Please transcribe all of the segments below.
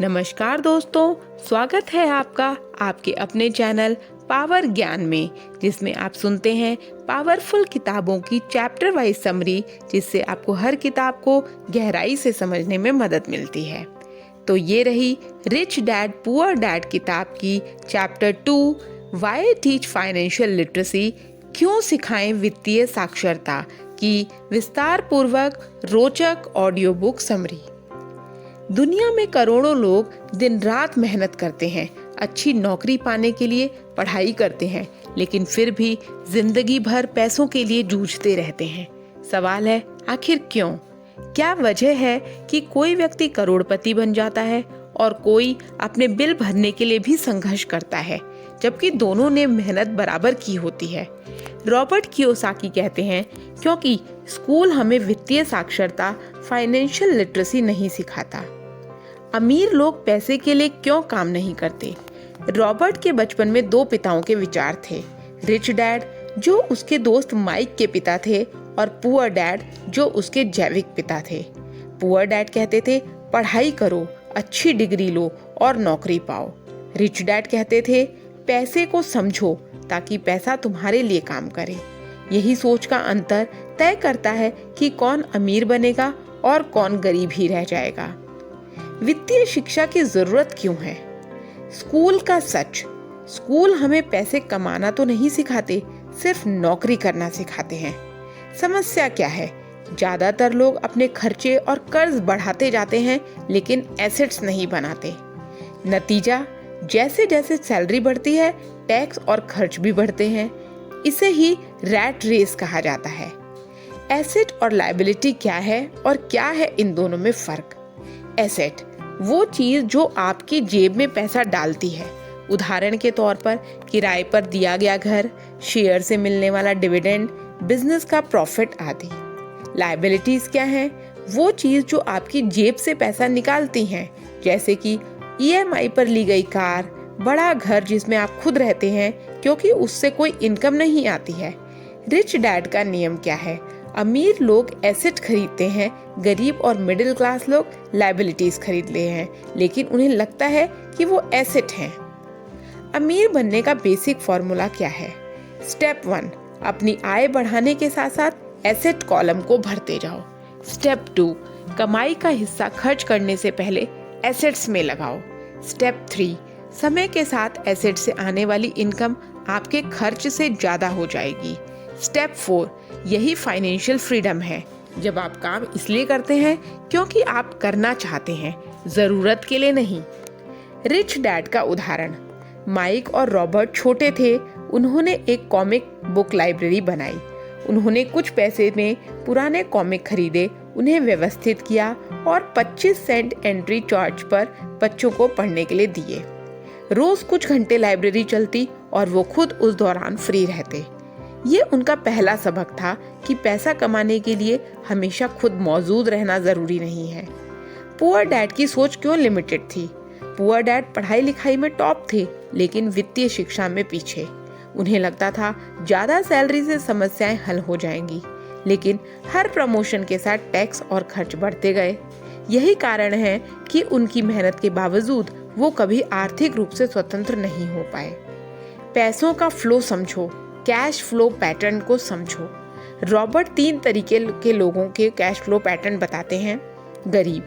नमस्कार दोस्तों, स्वागत है आपका आपके अपने चैनल पावर ज्ञान में, जिसमें आप सुनते हैं पावरफुल किताबों की चैप्टर वाइज समरी, जिससे आपको हर किताब को गहराई से समझने में मदद मिलती है। तो ये रही रिच डैड पुअर डैड किताब की chapter 2 why teach financial literacy, क्यों सिखाएं वित्तीय साक्षरता की विस्तार पूर्वक रोचक ऑडियो बुक समरी। दुनिया में करोड़ों लोग दिन रात मेहनत करते हैं, अच्छी नौकरी पाने के लिए पढ़ाई करते हैं, लेकिन फिर भी जिंदगी भर पैसों के लिए जूझते रहते हैं। सवाल है, आखिर क्यों? क्या वजह है कि कोई व्यक्ति करोड़पति बन जाता है और कोई अपने बिल भरने के लिए भी संघर्ष करता है, जबकि दोनों ने मेहनत बराबर की होती है? रॉबर्ट कियोसाकी कहते हैं, क्योंकि स्कूल हमें वित्तीय साक्षरता फाइनेंशियल लिटरेसी नहीं सिखाता। अमीर लोग पैसे के लिए क्यों काम नहीं करते? रॉबर्ट के बचपन में दो पिताओं के विचार थे, रिच डैड जो उसके दोस्त माइक के पिता थे और पुअर डैड जो उसके जैविक पिता थे। पुअर डैड कहते थे, पढ़ाई करो, अच्छी डिग्री लो और नौकरी पाओ। रिच डैड कहते थे, पैसे को समझो ताकि पैसा तुम्हारे लिए काम करे। यही सोच का अंतर तय करता है कि कौन अमीर बनेगा और कौन गरीब ही रह जाएगा। वित्तीय शिक्षा की जरूरत क्यों है? स्कूल का सच, स्कूल हमें पैसे कमाना तो नहीं सिखाते, सिर्फ नौकरी करना सिखाते हैं। समस्या क्या है? ज्यादातर लोग अपने खर्चे और कर्ज बढ़ाते जाते हैं, लेकिन एसेट्स नहीं बनाते। नतीजा, जैसे जैसे सैलरी बढ़ती है, टैक्स और खर्च भी बढ़ते हैं। इसे ही रैट रेस कहा जाता है। एसेट और लायबिलिटी क्या है और क्या है इन दोनों में फर्क? एसेट वो चीज जो आपकी जेब में पैसा डालती है, उदाहरण के तौर पर किराए पर दिया गया घर, शेयर से मिलने वाला डिविडेंड, बिजनेस का प्रॉफिट आदि। लायबिलिटीज क्या है? वो चीज जो आपकी जेब से पैसा निकालती हैं, जैसे कि ईएमआई पर ली गई कार, बड़ा घर जिसमें आप खुद रहते हैं क्योंकि उससे कोई इनकम नहीं आती है। रिच डैड का नियम क्या है? अमीर लोग एसेट खरीदते हैं, गरीब और मिडिल क्लास लोग लायबिलिटीज खरीद ले हैं, लेकिन उन्हें लगता है कि वो एसेट हैं। अमीर बनने का बेसिक फॉर्मूला क्या है? स्टेप 1, अपनी आय बढ़ाने के साथ साथ एसेट कॉलम को भरते जाओ। स्टेप 2, कमाई का हिस्सा खर्च करने से पहले एसेट्स में लगाओ। स्टेप 3, समय के साथ एसेट से आने वाली इनकम आपके खर्च से ज्यादा हो जाएगी। स्टेप 4, यही फाइनेंशियल फ्रीडम है, जब आप काम इसलिए करते हैं क्योंकि आप करना चाहते हैं, जरूरत के लिए नहीं। रिच डैड का उदाहरण, माइक और रॉबर्ट छोटे थे, उन्होंने एक कॉमिक बुक लाइब्रेरी बनाई। उन्होंने कुछ पैसे में पुराने कॉमिक खरीदे, उन्हें व्यवस्थित किया और 25 सेंट एंट्री चार्ज पर बच्चों को पढ़ने के लिए दिए। रोज कुछ घंटे लाइब्रेरी चलती और वो खुद उस दौरान फ्री रहते। ये उनका पहला सबक था कि पैसा कमाने के लिए हमेशा खुद मौजूद रहना जरूरी नहीं है। पुअर डैड की सोच क्यों लिमिटेड थी? पुअर डैड पढ़ाई लिखाई में टॉप थे, लेकिन वित्तीय शिक्षा में पीछे। उन्हें लगता था ज्यादा सैलरी से समस्याएं हल हो जाएंगी, लेकिन हर प्रमोशन के साथ टैक्स और खर्च बढ़ते गए। यही कारण है कि उनकी मेहनत के बावजूद वो कभी आर्थिक रूप से स्वतंत्र नहीं हो पाए। पैसों का फ्लो समझो, कैश फ्लो पैटर्न को समझो। रॉबर्ट 3 तरीके के लोगों के कैश फ्लो पैटर्न बताते हैं। गरीब,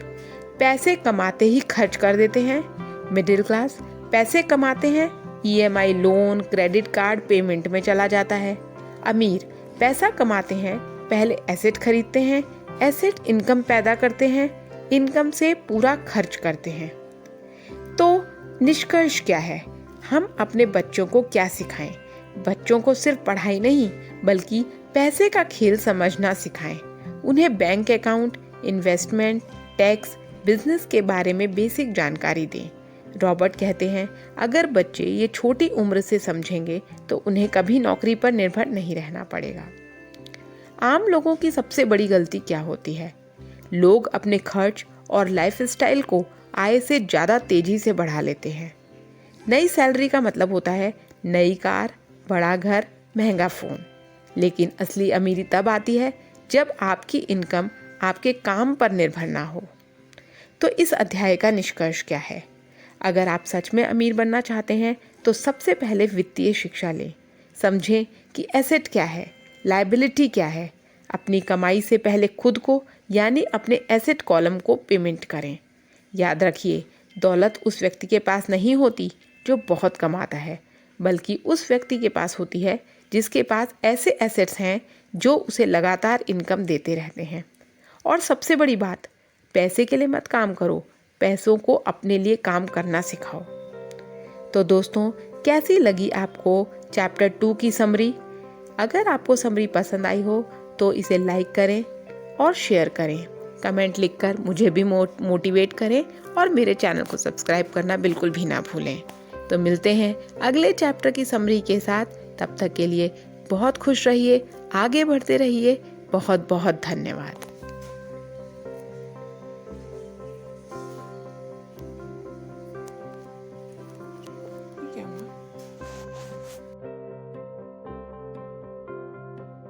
पैसे कमाते ही खर्च कर देते हैं। मिडिल क्लास, पैसे कमाते हैं, EMI, loan, credit card payment में चला जाता है। अमीर, पैसा कमाते हैं, पहले एसेट खरीदते हैं, एसेट इनकम पैदा करते हैं, इनकम से पूरा खर्च करते हैं। तो निष्कर्ष क्या है? हम अपने बच्चों को क्या सिखाएं? बच्चों को सिर्फ पढ़ाई नहीं, बल्कि पैसे का खेल समझना सिखाएं। उन्हें bank account, investment, tax, business के बारे में बेसिक जानकारी दें। रॉबर्ट कहते हैं, अगर बच्चे ये छोटी उम्र से समझेंगे तो उन्हें कभी नौकरी पर निर्भर नहीं रहना पड़ेगा। आम लोगों की सबसे बड़ी गलती क्या होती है? लोग अपने खर्च और लाइफस्टाइल को आय से ज्यादा तेजी से बढ़ा लेते हैं। नई सैलरी का मतलब होता है नई कार, बड़ा घर, महंगा फोन, लेकिन असली अमीरी तब आती है जब आपकी इनकम आपके काम पर निर्भर ना हो। तो इस अध्याय का निष्कर्ष क्या है? अगर आप सच में अमीर बनना चाहते हैं तो सबसे पहले वित्तीय शिक्षा लें। समझें कि एसेट क्या है, लायबिलिटी क्या है। अपनी कमाई से पहले खुद को यानी अपने एसेट कॉलम को पेमेंट करें। याद रखिए, दौलत उस व्यक्ति के पास नहीं होती जो बहुत कमाता है, बल्कि उस व्यक्ति के पास होती है जिसके पास ऐसे एसेट्स हैं जो उसे लगातार इनकम देते रहते हैं। और सबसे बड़ी बात, पैसे के लिए मत काम करो, पैसों को अपने लिए काम करना सिखाओ। तो दोस्तों, कैसी लगी आपको चैप्टर 2 की समरी? अगर आपको समरी पसंद आई हो तो इसे लाइक करें और शेयर करें। कमेंट लिखकर मुझे भी मोटिवेट करें और मेरे चैनल को सब्सक्राइब करना बिल्कुल भी ना भूलें। तो मिलते हैं अगले चैप्टर की समरी के साथ। तब तक के लिए बहुत खुश रहिए, आगे बढ़ते रहिए। बहुत बहुत धन्यवाद।